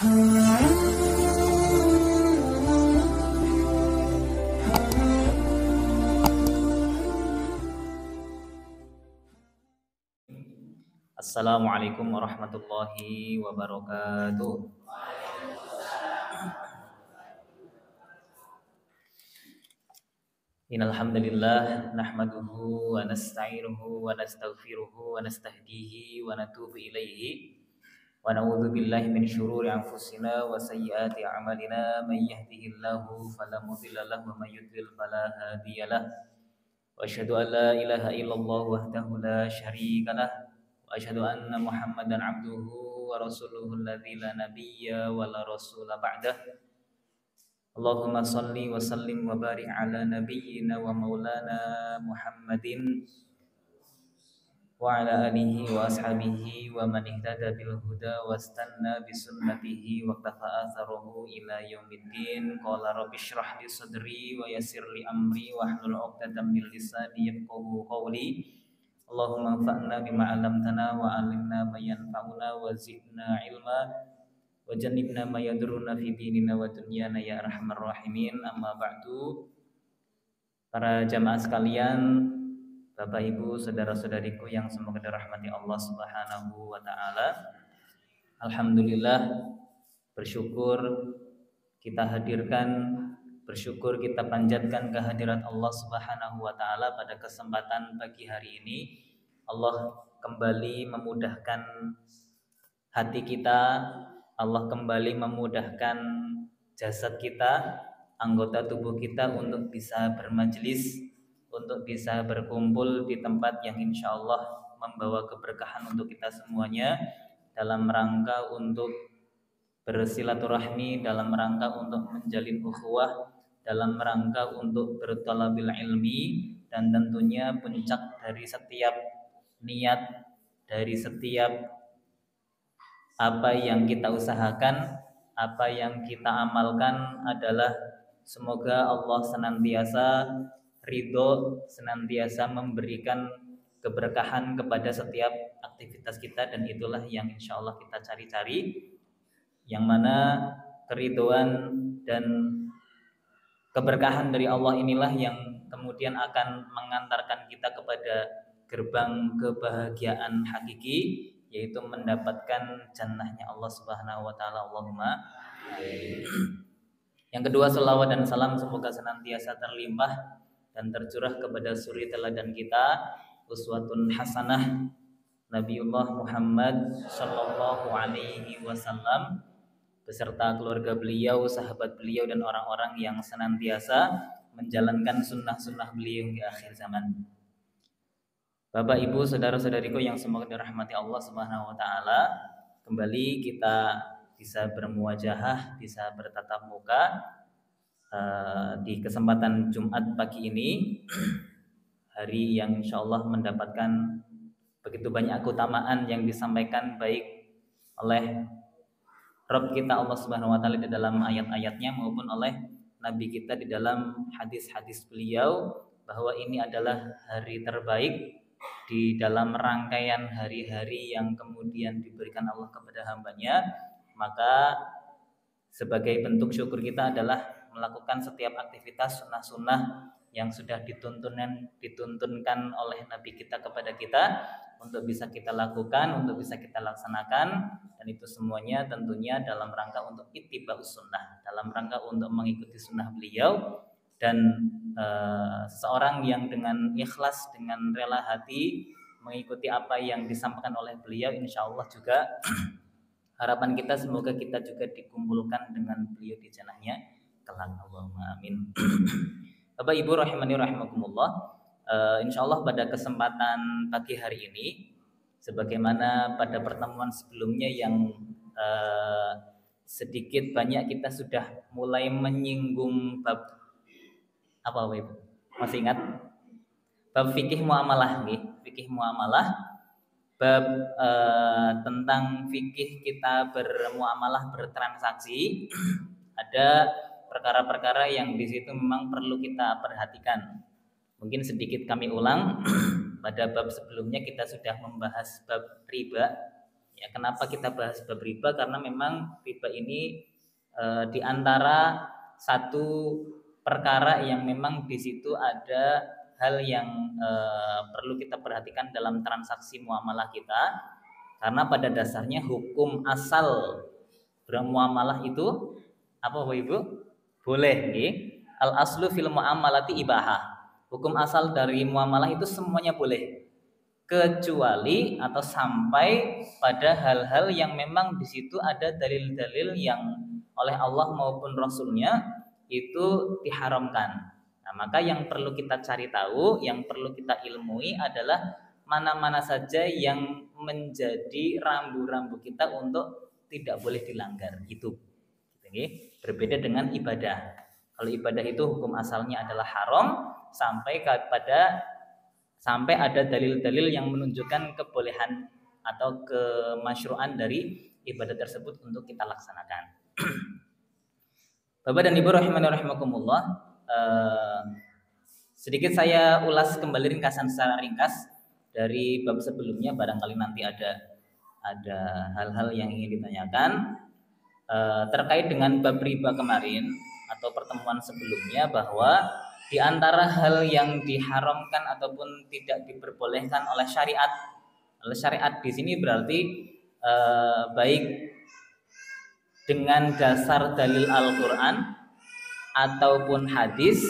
Assalamualaikum warahmatullahi wabarakatuh. Innal hamdalillah nahmaduhu wa nasta'inuhu wa nastaghfiruhu wa nastahdihi wa natubu ilaihi wa na'udzu billahi min syururi anfusina wa sayyiati a'malina may yahdihillahu fala mudilla lahu wa may yudlil fala hadiyalah wa asyhadu an la ilaha illallah wahdahu la syarika lah wa asyhadu anna muhammadan abduhu wa rasuluhu alladzi la nabiyya wa la rasula ba'dah. Allahumma salli wa sallim wa barik ala nabiyyina wa maulana Muhammadin wa ala alihi wa ashabihi wa man ihtada bil huda wastanna bi sunnatihi wa qtafa atharuhu ila yaumiddin. Qala rabbi shrah li sadri wa yassir li amri wa hlul 'uqdatam min lisani yafqahu qawli. Allahumma anfa'na bima 'allamtana wa 'allimna ma yanfa'una wa zidna ilma wa jannibna ma yadurruna fi dinina wa dunyana ya arhamar rahimin. Amma ba'du. Para jamaah sekalian, Bapak Ibu, saudara-saudariku yang semoga dirahmati Allah Subhanahu wa taala. Alhamdulillah, bersyukur kita hadirkan, bersyukur kita panjatkan kehadirat Allah Subhanahu wa taala pada kesempatan pagi hari ini. Allah kembali memudahkan hati kita, Allah kembali memudahkan jasad kita, anggota tubuh kita untuk bisa bermajelis, untuk bisa berkumpul di tempat yang insya Allah membawa keberkahan untuk kita semuanya, dalam rangka untuk bersilaturahmi, dalam rangka untuk menjalin ukhuwah, dalam rangka untuk berthalabil ilmi, dan tentunya puncak dari setiap niat, dari setiap apa yang kita usahakan, apa yang kita amalkan adalah semoga Allah senantiasa ridho, senantiasa memberikan keberkahan kepada setiap aktivitas kita, dan itulah yang insya Allah kita cari-cari, yang mana keridhoan dan keberkahan dari Allah inilah yang kemudian akan mengantarkan kita kepada gerbang kebahagiaan hakiki, yaitu mendapatkan jannahnya Allah Subhanahu wa taala. Allahumma. Yang kedua, selawat dan salam semoga senantiasa terlimpah dan tercurah kepada suri teladan kita, uswatun hasanah Nabiullah Muhammad sallallahu alaihi wasallam beserta keluarga beliau, sahabat beliau, dan orang-orang yang senantiasa menjalankan sunnah-sunnah beliau hingga akhir zaman. Bapak Ibu, saudara-saudariku yang semoga dirahmati Allah Subhanahu wa taala, kembali kita bisa bermuwajahah, bisa bertatap muka di kesempatan Jumat pagi ini, hari yang insya Allah mendapatkan begitu banyak keutamaan yang disampaikan baik oleh Rabb kita Allah Subhanahu wa taala di dalam ayat-ayatnya maupun oleh Nabi kita di dalam hadis-hadis beliau, bahwa ini adalah hari terbaik di dalam rangkaian hari-hari yang kemudian diberikan Allah kepada hambanya. Maka sebagai bentuk syukur kita adalah melakukan setiap aktivitas sunnah-sunnah yang sudah dituntunkan oleh Nabi kita kepada kita untuk bisa kita lakukan, untuk bisa kita laksanakan, dan itu semuanya tentunya dalam rangka untuk ittiba'us sunnah, dalam rangka untuk mengikuti sunnah beliau. Dan seseorang yang dengan ikhlas, dengan rela hati mengikuti apa yang disampaikan oleh beliau, insya Allah juga harapan kita semoga kita juga dikumpulkan dengan beliau di jannahnya kelak. Allahumma amin. Bapak Ibu rahimani rahimakumullah, insya Allah pada kesempatan pagi hari ini, sebagaimana pada pertemuan sebelumnya yang sedikit banyak kita sudah mulai menyinggung bab apa Ibu? Masih ingat? Bab fikih muamalah, fikih muamalah, bab tentang fikih kita bermuamalah, bertransaksi. Ada perkara-perkara yang di situ memang perlu kita perhatikan. Mungkin sedikit kami ulang. Pada bab sebelumnya kita sudah membahas bab riba, Ya, kenapa kita bahas bab riba? Karena memang riba ini di antara satu perkara yang memang di situ ada hal yang perlu kita perhatikan dalam transaksi muamalah kita, karena pada dasarnya hukum asal bermuamalah itu apa Bapak Ibu? Boleh, nggih. Al aslu fil muamalati ibahah. Hukum asal dari muamalah itu semuanya boleh, kecuali atau sampai pada hal-hal yang memang di situ ada dalil-dalil yang oleh Allah maupun Rasulnya itu diharamkan. Nah, maka yang perlu kita cari tahu, yang perlu kita ilmui adalah mana-mana saja yang menjadi rambu-rambu kita untuk tidak boleh dilanggar. Itu berbeda dengan ibadah. Kalau ibadah itu hukum asalnya adalah haram sampai ada dalil-dalil yang menunjukkan kebolehan atau kemasyru'an dari ibadah tersebut untuk kita laksanakan. Bapak dan Ibu rahimani rahimakumullah, sedikit saya ulas kembali ringkasan secara ringkas dari bab sebelumnya, barangkali nanti ada hal-hal yang ingin ditanyakan terkait dengan bab riba kemarin atau pertemuan sebelumnya, bahwa di antara hal yang diharamkan ataupun tidak diperbolehkan oleh syariat di sini berarti baik dengan dasar dalil Al-Qur'an ataupun hadis,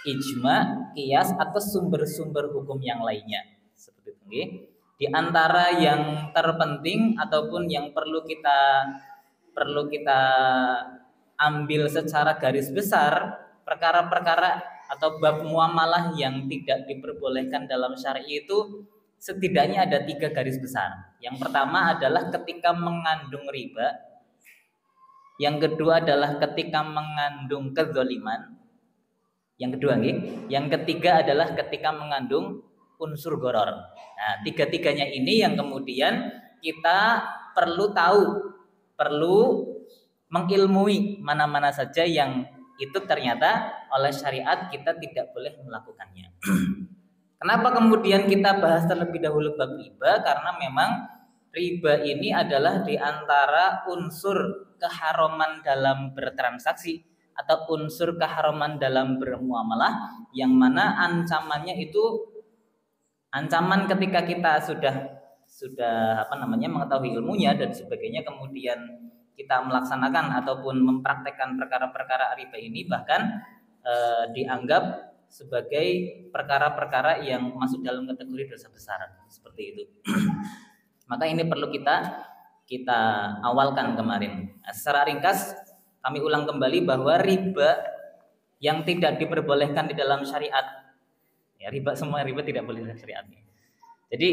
ijma, qiyas atau sumber-sumber hukum yang lainnya. Seperti itu. Di antara yang terpenting ataupun yang perlu kita ambil secara garis besar, perkara-perkara atau bab muamalah yang tidak diperbolehkan dalam syariat itu setidaknya ada 3 garis besar. Yang pertama adalah ketika mengandung riba, yang kedua adalah ketika mengandung kezaliman, yang ketiga adalah ketika mengandung unsur gharar. Nah, 3-tiganya ini yang kemudian kita perlu tahu, perlu mengilmui mana-mana saja yang itu ternyata oleh syariat kita tidak boleh melakukannya. Kenapa kemudian kita bahas terlebih dahulu bab riba? Karena memang riba ini adalah di antara unsur keharaman dalam bertransaksi atau unsur keharaman dalam bermuamalah, yang mana ancamannya itu ancaman ketika kita sudah mengetahui ilmunya dan sebagainya, kemudian kita melaksanakan ataupun mempraktekkan perkara-perkara riba ini, bahkan dianggap sebagai perkara-perkara yang masuk dalam kategori dosa besar, seperti itu. Maka ini perlu kita awalkan kemarin. Secara ringkas kami ulang kembali bahwa riba yang tidak diperbolehkan di dalam syariat, ya semua riba tidak boleh dalam syariat. Jadi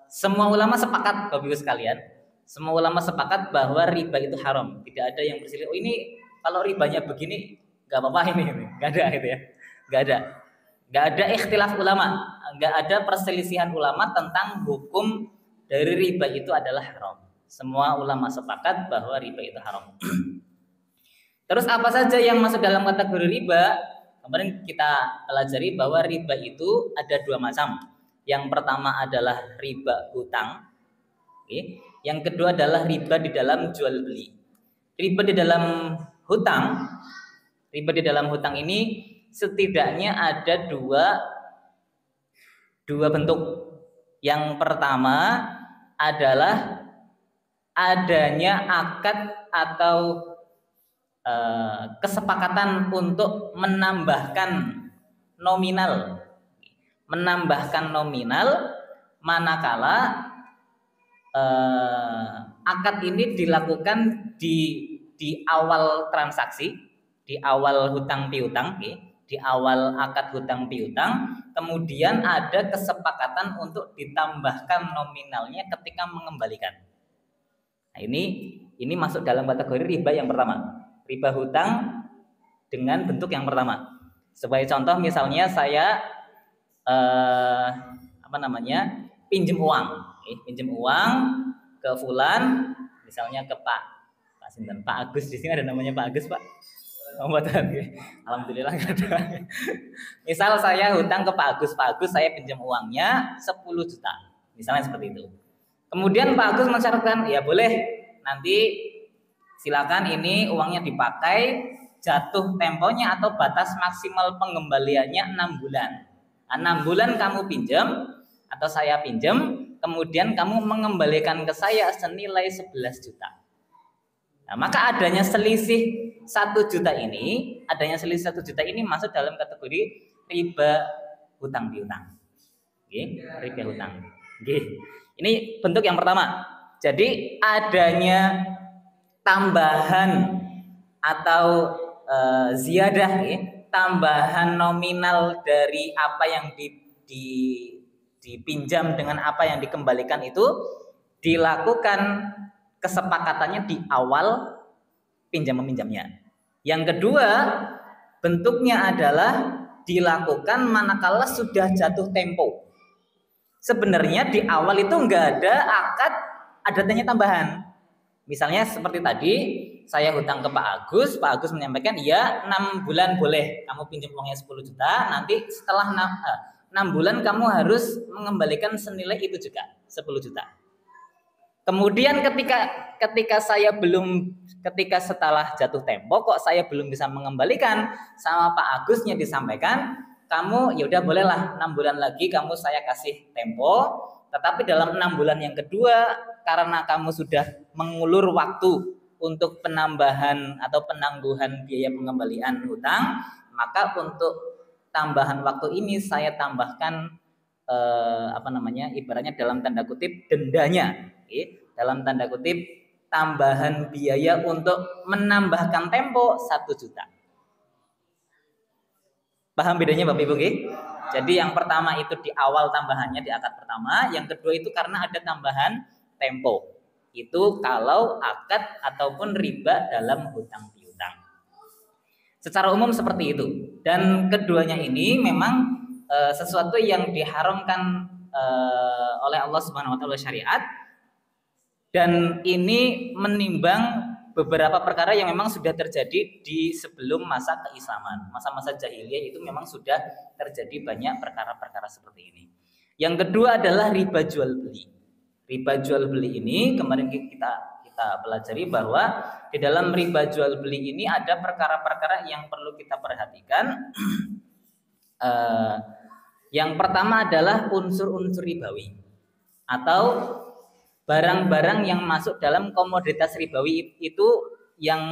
semua ulama sepakat, Bapak Ibu sekalian, semua ulama sepakat bahwa riba itu haram. Tidak ada yang berselisih, oh ini kalau ribanya begini nggak apa-apa ini, nggak ada gitu ya, nggak ada ikhtilaf ulama, nggak ada perselisihan ulama tentang hukum dari riba itu adalah haram. Semua ulama sepakat bahwa riba itu haram. Terus apa saja yang masuk dalam kategori riba? Kemarin kita pelajari bahwa riba itu ada 2 macam. Yang pertama adalah riba hutang. Yang kedua adalah riba di dalam jual beli. Riba di dalam hutang ini setidaknya ada dua bentuk. Yang pertama adalah adanya akad atau kesepakatan untuk menambahkan nominal, manakala akad ini dilakukan di awal transaksi, di awal hutang piutang, di awal akad hutang piutang, kemudian ada kesepakatan untuk ditambahkan nominalnya ketika mengembalikan. Nah, ini masuk dalam kategori riba yang pertama, riba hutang dengan bentuk yang pertama. Sebagai contoh, misalnya saya pinjam uang ke fulan, misalnya ke Pak Agus. Di sini ada namanya Pak Agus, Pak. Alhamdulillah nggak ada. Misal saya hutang ke Pak Agus, saya pinjam uangnya 10 juta, misalnya seperti itu. Kemudian Pak Agus mensyaratkan, ya boleh, nanti silakan ini uangnya dipakai, jatuh temponya atau batas maksimal pengembaliannya 6 bulan. 6 bulan kamu pinjam atau saya pinjam, kemudian kamu mengembalikan ke saya senilai 11 juta. Nah, maka adanya selisih 1 juta ini, masuk dalam kategori riba hutang piutang. Riba hutang. Ini bentuk yang pertama. Jadi adanya tambahan atau ziyadah, tambahan nominal dari apa yang dipinjam dengan apa yang dikembalikan itu dilakukan kesepakatannya di awal pinjam meminjamnya. Yang kedua, bentuknya adalah dilakukan manakala sudah jatuh tempo. Sebenarnya di awal itu enggak ada akad adatnya tambahan. Misalnya seperti tadi, saya hutang ke Pak Agus menyampaikan, ya 6 bulan boleh kamu pinjam uangnya 10 juta, nanti setelah 6 bulan kamu harus mengembalikan senilai itu juga, 10 juta. Kemudian ketika setelah jatuh tempo kok saya belum bisa mengembalikan, sama Pak Agusnya disampaikan, kamu ya udah bolehlah 6 bulan lagi kamu saya kasih tempo, tetapi dalam 6 bulan yang kedua karena kamu sudah mengulur waktu untuk penambahan atau penangguhan biaya pengembalian hutang, maka untuk tambahan waktu ini saya tambahkan ibaratnya dalam tanda kutip dendanya, dalam tanda kutip tambahan biaya untuk menambahkan tempo 1 juta. Paham bedanya Bapak Ibu? Jadi yang pertama itu di awal tambahannya di akad pertama, yang kedua itu karena ada tambahan tempo. Itu kalau akad ataupun riba dalam hutang piutang. Secara umum seperti itu. Dan keduanya ini memang sesuatu yang diharamkan oleh Allah Subhanahu wa taala syariat, dan ini menimbang beberapa perkara yang memang sudah terjadi di sebelum masa keislaman. Masa-masa jahiliyah itu memang sudah terjadi banyak perkara-perkara seperti ini. Yang kedua adalah riba jual beli. Riba jual beli ini kemarin kita pelajari bahwa di dalam riba jual beli ini ada perkara-perkara yang perlu kita perhatikan. Yang pertama adalah unsur-unsur ribawi atau barang-barang yang masuk dalam komoditas ribawi itu yang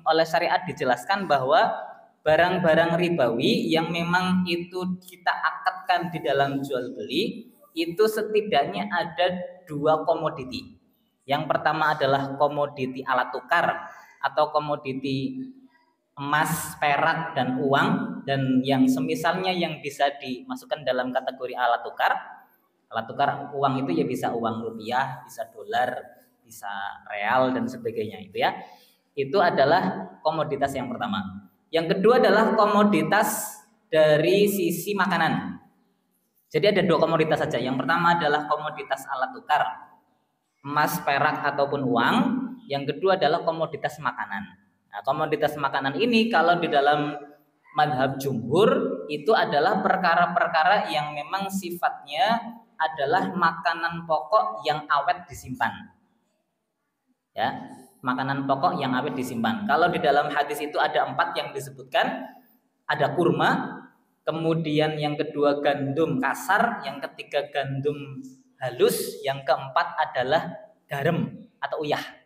oleh syariat dijelaskan bahwa barang-barang ribawi yang memang itu kita akadkan di dalam jual beli itu setidaknya ada 2 komoditi. Yang pertama adalah komoditi alat tukar atau komoditi emas, perak, dan uang, dan yang semisalnya yang bisa dimasukkan dalam kategori alat tukar. Alat tukar uang itu ya bisa uang rupiah, bisa dolar, bisa real dan sebagainya itu ya. Itu adalah komoditas yang pertama. Yang kedua adalah komoditas dari sisi makanan. Jadi ada 2 komoditas saja. Yang pertama adalah komoditas alat tukar, emas, perak ataupun uang. Yang kedua adalah komoditas makanan. Nah, komoditas makanan ini kalau di dalam madhab jumhur itu adalah perkara-perkara yang memang sifatnya adalah makanan pokok yang awet disimpan. Ya, makanan pokok yang awet disimpan. Kalau di dalam hadis itu ada 4 yang disebutkan, ada kurma, kemudian yang kedua gandum kasar, yang ketiga gandum halus, yang keempat adalah garam atau uyah.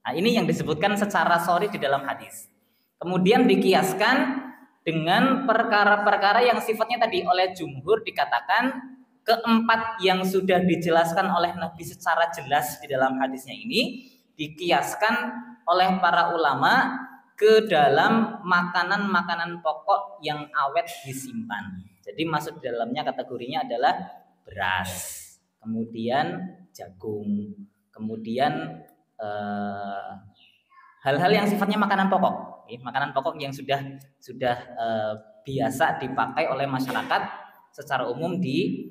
Nah, ini yang disebutkan secara sharih di dalam hadis. Kemudian dikiaskan dengan perkara-perkara yang sifatnya tadi oleh jumhur dikatakan keempat yang sudah dijelaskan oleh Nabi secara jelas di dalam hadisnya ini dikiaskan oleh para ulama ke dalam makanan-makanan pokok yang awet disimpan. Jadi masuk di dalamnya kategorinya adalah beras, kemudian jagung, kemudian hal-hal yang sifatnya makanan pokok, makanan pokok yang sudah biasa dipakai oleh masyarakat secara umum di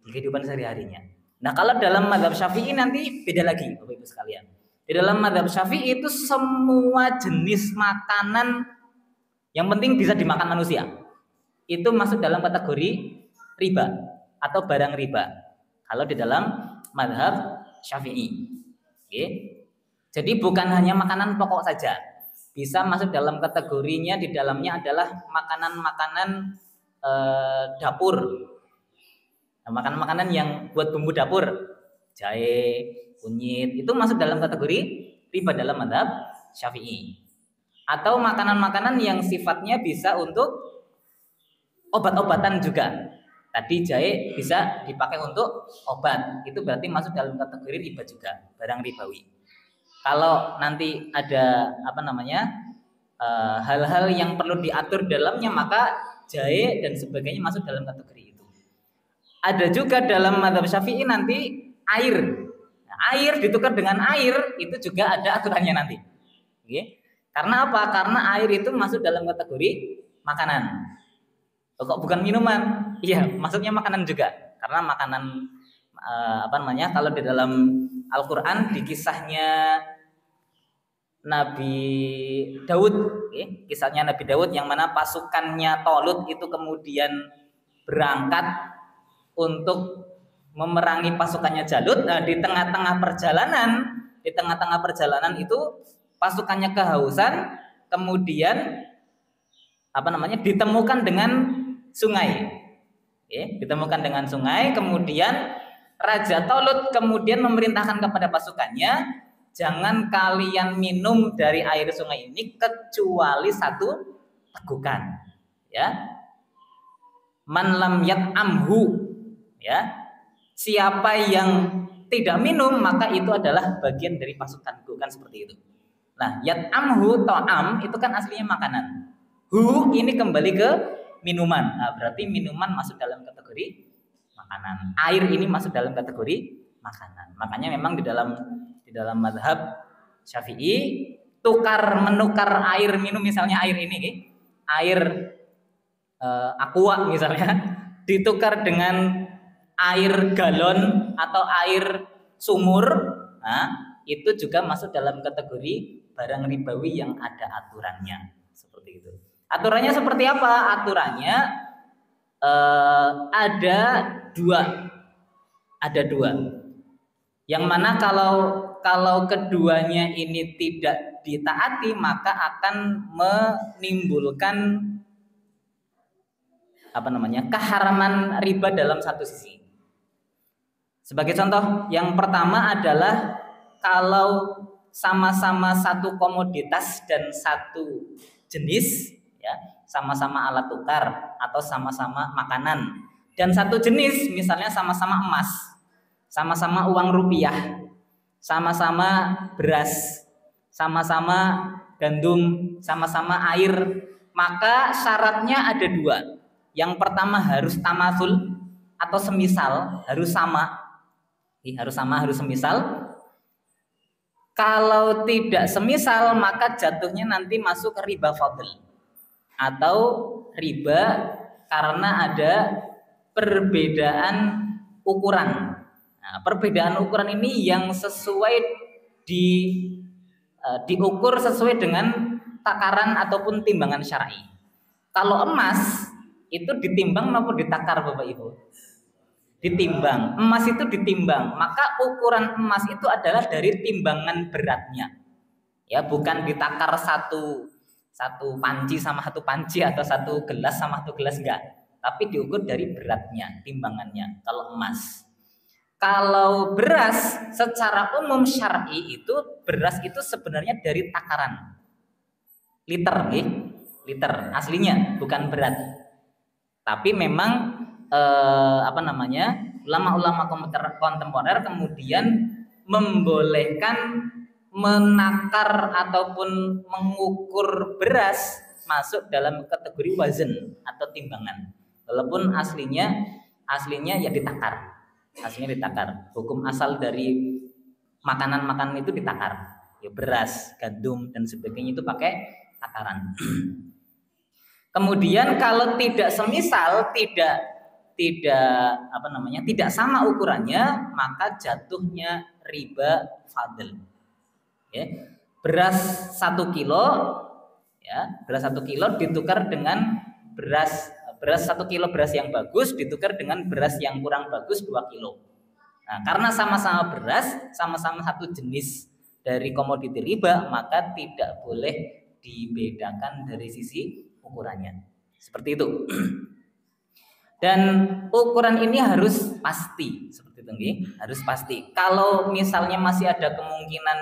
kehidupan sehari-harinya. Nah, kalau dalam mazhab Syafi'i nanti beda lagi, Bapak Ibu sekalian. Di dalam mazhab Syafi'i itu semua jenis makanan yang penting bisa dimakan manusia itu masuk dalam kategori riba atau barang riba. Kalau di dalam mazhab Syafi'i. Oke. Jadi bukan hanya makanan pokok saja. Bisa masuk dalam kategorinya, di dalamnya adalah makanan-makanan dapur. Nah, makanan-makanan yang buat bumbu dapur, jahe, kunyit, itu masuk dalam kategori riba dalam mazhab Syafi'i. Atau makanan-makanan yang sifatnya bisa untuk obat-obatan juga. Tadi jahe bisa dipakai untuk obat, itu berarti masuk dalam kategori riba juga, barang ribawi. Kalau nanti ada hal-hal yang perlu diatur dalamnya, maka jahe dan sebagainya masuk dalam kategori itu. Ada juga dalam mazhab Syafi'i nanti air. Nah, air ditukar dengan air itu juga ada aturannya nanti. Oke. Karena apa? Karena air itu masuk dalam kategori makanan. Kok bukan minuman? Iya, maksudnya makanan juga. Karena makanan kalau di dalam Al-Qur'an di kisahnya Nabi Daud, kisahnya Nabi Daud yang mana pasukannya Tolut itu kemudian berangkat untuk memerangi pasukannya Jalut. Nah, di tengah-tengah perjalanan itu pasukannya kehausan, kemudian ditemukan dengan sungai. Ditemukan dengan sungai, kemudian Raja Tolut kemudian memerintahkan kepada pasukannya, jangan kalian minum dari air sungai ini kecuali satu tegukan. Ya. Man lam yat'amhu. Ya. Siapa yang tidak minum maka itu adalah bagian dari pasukanku, kan seperti itu. Nah, yat'amhu ta'am itu kan aslinya makanan. Hu ini kembali ke minuman. Nah, berarti minuman masuk dalam kategori makanan. Air ini masuk dalam kategori makanan. Makanya memang di dalam mazhab Syafi'i menukar air minum, misalnya air ini, air aqua misalnya, ditukar dengan air galon atau air sumur, nah itu juga masuk dalam kategori barang ribawi yang ada aturannya, seperti itu. Aturannya seperti apa? Aturannya ada dua. Yang mana kalau keduanya ini tidak ditaati maka akan menimbulkan keharaman riba dalam satu sisi. Sebagai contoh, yang pertama adalah kalau sama-sama satu komoditas dan satu jenis, ya, sama-sama alat tukar atau sama-sama makanan, dan satu jenis, misalnya sama-sama emas, sama-sama uang rupiah, sama-sama beras, sama-sama gandum, sama-sama air, maka syaratnya ada dua. Yang pertama harus tamasul atau semisal, harus sama, harus semisal. Kalau tidak semisal maka jatuhnya nanti masuk ke riba fadl atau riba karena ada perbedaan ukuran. Nah, perbedaan ukuran ini yang sesuai diukur sesuai dengan takaran ataupun timbangan syar'i. Kalau emas itu ditimbang maupun ditakar, Bapak Ibu? Ditimbang. Emas itu ditimbang. Maka ukuran emas itu adalah dari timbangan beratnya. Ya, bukan ditakar satu panci sama satu panci atau satu gelas sama satu gelas, enggak. Tapi diukur dari beratnya, timbangannya. Kalau emas. Kalau beras secara umum syar'i itu beras itu sebenarnya dari takaran. Liter, liter aslinya, bukan berat. Tapi memang ulama-ulama kontemporer kemudian membolehkan menakar ataupun mengukur beras masuk dalam kategori wazan atau timbangan. Walaupun aslinya ya ditakar. Aslinya ditakar. Hukum asal dari makanan-makanan itu ditakar. Ya, beras, gandum dan sebagainya itu pakai takaran. Kemudian kalau tidak semisal, tidak sama ukurannya, maka jatuhnya riba fadl. Ya. Beras 1 kilo, ya, beras 1 kilo ditukar dengan beras 1 kilo beras yang bagus ditukar dengan beras yang kurang bagus 2 kilo. Nah, karena sama-sama beras, sama-sama satu jenis dari komoditi riba, maka tidak boleh dibedakan dari sisi ukurannya. Seperti itu. Dan ukuran ini harus pasti, seperti itu, harus pasti. Kalau misalnya masih ada kemungkinan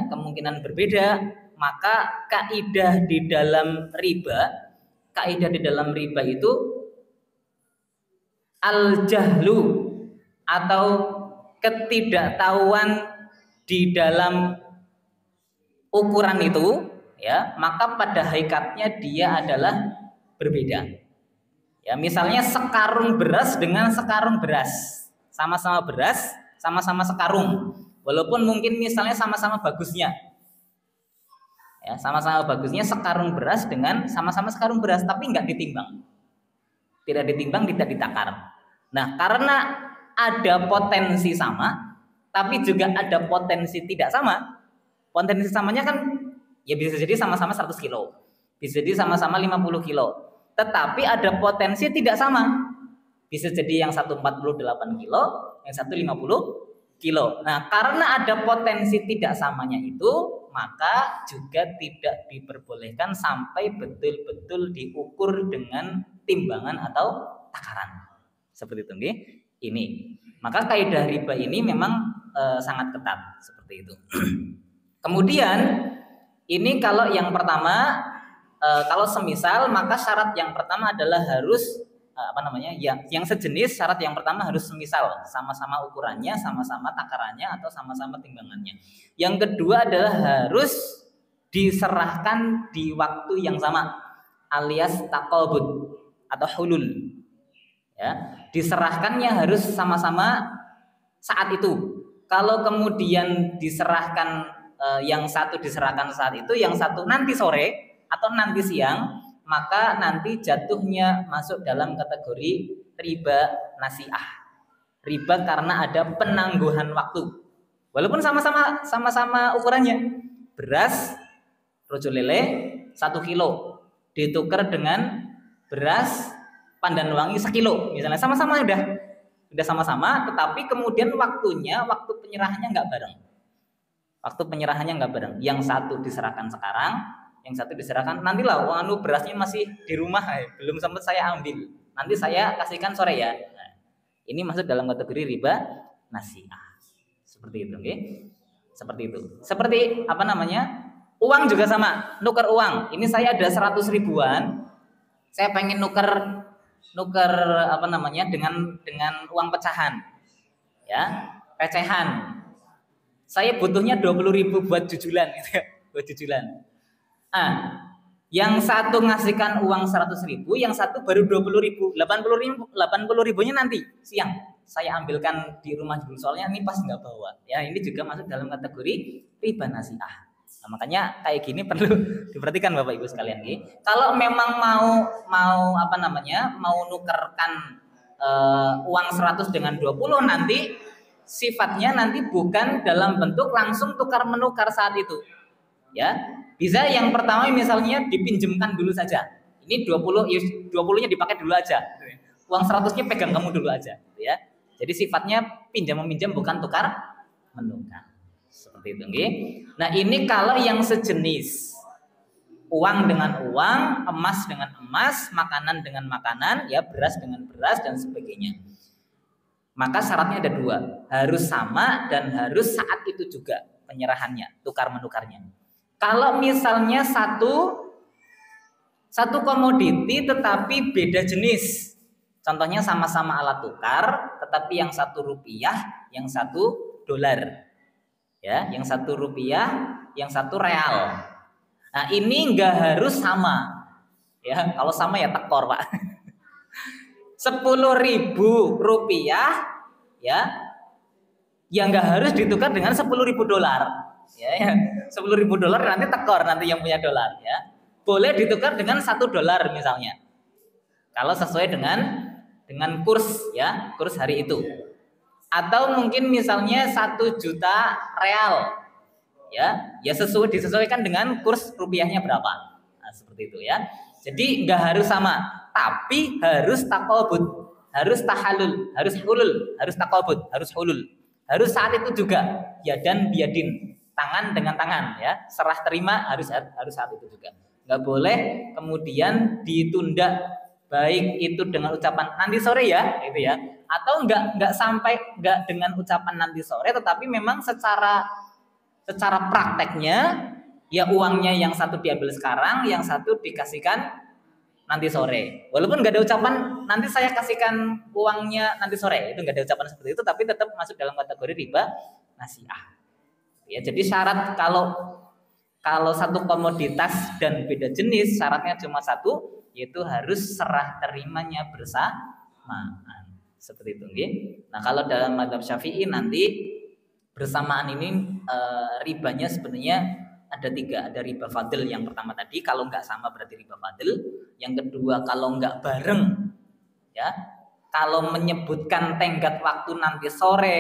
kemungkinan berbeda, maka kaidah di dalam riba itu al-jahlu atau ketidaktahuan di dalam ukuran itu, ya, maka pada hakikatnya dia adalah berbeda. Ya, misalnya sekarung beras dengan sekarung beras, sama-sama beras, sama-sama sekarung, walaupun mungkin misalnya sama-sama bagusnya, ya, sama-sama bagusnya sekarung beras dengan sama-sama sekarung beras, tapi nggak ditimbang, tidak ditimbang, tidak ditakar. Nah, karena ada potensi sama, tapi juga ada potensi tidak sama. Potensi samanya kan ya bisa jadi sama-sama 100 kilo, bisa jadi sama-sama 50 kilo. Tetapi ada potensi tidak sama. Bisa jadi yang satu 48 kilo, yang satu 50 kilo. Nah, karena ada potensi tidak samanya itu, maka juga tidak diperbolehkan sampai betul-betul diukur dengan timbangan atau takaran. Seperti itu, nggih. Ini. Maka kaidah riba ini memang sangat ketat seperti itu. Kemudian ini kalau yang pertama, kalau semisal, maka syarat yang pertama adalah harus yang sejenis. Syarat yang pertama harus semisal, sama-sama ukurannya, sama-sama takarannya, atau sama-sama timbangannya. Yang kedua adalah harus diserahkan di waktu yang sama, alias taqabud atau hulul. Ya, diserahkannya harus sama-sama saat itu. Kalau kemudian diserahkan, yang satu diserahkan saat itu, yang satu nanti sore atau nanti siang, maka nanti jatuhnya masuk dalam kategori riba nasiah. Riba karena ada penangguhan waktu. Walaupun sama-sama ukurannya. Beras rojo lele 1 kilo ditukar dengan beras pandan wangi 1 kilo. Misalnya sama-sama udah sama-sama, tetapi kemudian waktu penyerahannya nggak bareng. Waktu penyerahannya nggak bareng. Yang satu diserahkan sekarang, yang satu diserahkan nantilah, berasnya masih di rumah, belum sempat saya ambil, nanti saya kasihkan sore ya. Nah, ini masuk dalam kategori riba nasiah. Seperti itu, okay? Seperti itu. Seperti uang juga sama, nuker uang. Ini saya ada 100 ribuan, saya pengen nuker dengan uang pecahan, ya, recehan. Saya butuhnya 20.000 buat jujulan, gitu ya, buat jujulan. Yang satu ngasihkan uang 100.000, yang satu baru 20.000, 80.000-nya nanti siang saya ambilkan di rumah dulu, soalnya ini pas nggak bawa. Ya, ini juga masuk dalam kategori riba nasiah. Nah, makanya kayak gini perlu diperhatikan Bapak Ibu sekalian. Kalau memang mau nukerkan uang 100 dengan 20, nanti sifatnya nanti bukan dalam bentuk langsung tukar menukar saat itu. Ya, bisa yang pertama misalnya dipinjemkan dulu saja. Ini 20-nya dipakai dulu aja. Uang 100-nya pegang kamu dulu aja, ya. Jadi sifatnya pinjam meminjam, bukan tukar menukar. Seperti itu, nggih. Nah, ini kalau yang sejenis. Uang dengan uang, emas dengan emas, makanan dengan makanan, ya, beras dengan beras dan sebagainya. Maka syaratnya ada 2, harus sama dan harus saat itu juga penyerahannya, tukar menukarnya. Kalau misalnya satu komoditi tetapi beda jenis, contohnya sama-sama alat tukar, tetapi yang satu rupiah, yang satu dolar, ya, yang satu rupiah, yang satu real. Nah, ini nggak harus sama, ya. Kalau sama ya tekor, Pak. 10.000 rupiah, ya, yang nggak harus ditukar dengan 10.000 dolar. Ya, 10.000 dolar nanti tekor, nanti yang punya dolar, ya. Boleh ditukar dengan 1 dolar misalnya. Kalau sesuai dengan kurs, ya, kurs hari itu. Atau mungkin misalnya 1 juta real. Ya disesuaikan dengan kurs rupiahnya berapa. Nah, seperti itu, ya. Jadi nggak harus sama, tapi harus taqabud. harus tahalul, harus hulul, harus taqabud, harus hulul. Harus saat itu juga, yadan biyadin, tangan dengan tangan ya. Serah terima harus saat itu juga. Nggak boleh kemudian ditunda, baik itu dengan ucapan nanti sore ya, gitu ya. Atau nggak dengan ucapan nanti sore, tetapi memang secara prakteknya ya uangnya yang satu diambil sekarang, yang satu dikasihkan nanti sore. Walaupun nggak ada ucapan nanti saya kasihkan uangnya nanti sore, itu nggak ada ucapan seperti itu, tapi tetap masuk dalam kategori riba nasiah. Ya, jadi syarat kalau satu komoditas dan beda jenis, syaratnya cuma satu, yaitu harus serah terimanya bersamaan. Seperti itu, okay? Nah, kalau dalam mazhab Syafi'i nanti bersamaan ini ribanya sebenarnya ada 3. Ada riba fadil yang pertama tadi, kalau nggak sama berarti riba fadil. Yang kedua, kalau nggak bareng, ya, kalau menyebutkan tenggat waktu nanti sore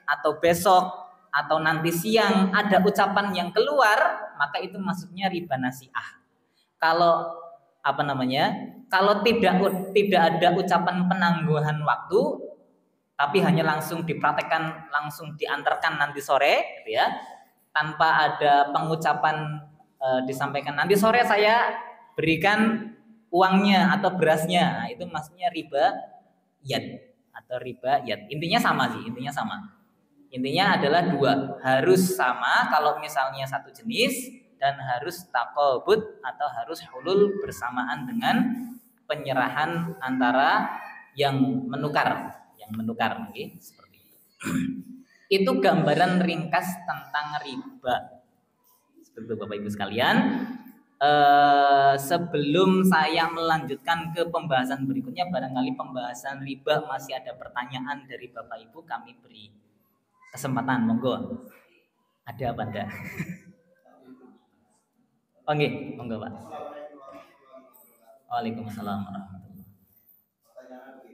atau besok atau nanti siang ada ucapan yang keluar, maka itu maksudnya riba nasiah. Kalau kalau tidak ada ucapan penangguhan waktu, tapi hanya langsung dipraktekkan, langsung diantarkan nanti sore, gitu ya, tanpa ada pengucapan disampaikan nanti sore saya berikan uangnya atau berasnya, nah, itu maksudnya riba yad atau riba yad. Intinya sama sih, intinya adalah 2, harus sama kalau misalnya satu jenis, dan harus taqabud atau harus hulul bersamaan dengan penyerahan antara yang menukar, okay? Seperti itu. Itu gambaran ringkas tentang riba. Seperti itu Bapak Ibu sekalian. Sebelum saya melanjutkan ke pembahasan berikutnya, barangkali pembahasan riba masih ada pertanyaan dari Bapak Ibu, kami beri kesempatan, monggo. Ada apa enggak? Oke, monggo Pak. Waalaikumsalam warahmatullahi wabarakatuh.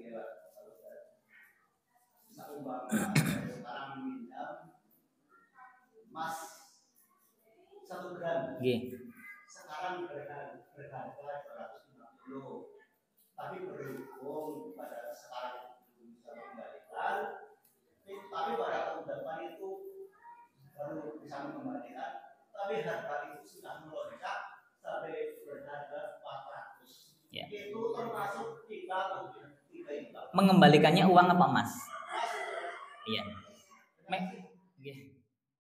Sekarang minjam emas 1 gram. Sekarang berharga 250. Tapi berhubung pada sekarang belum bisa mengembalikan, tapi pada tahun depan itu baru bisa mengembalikan. Tapi harga itu sudah melonjak sampai berharga 400. Ya. Itu termasuk 3 itu. Mengembalikannya uang apa emas? Iya.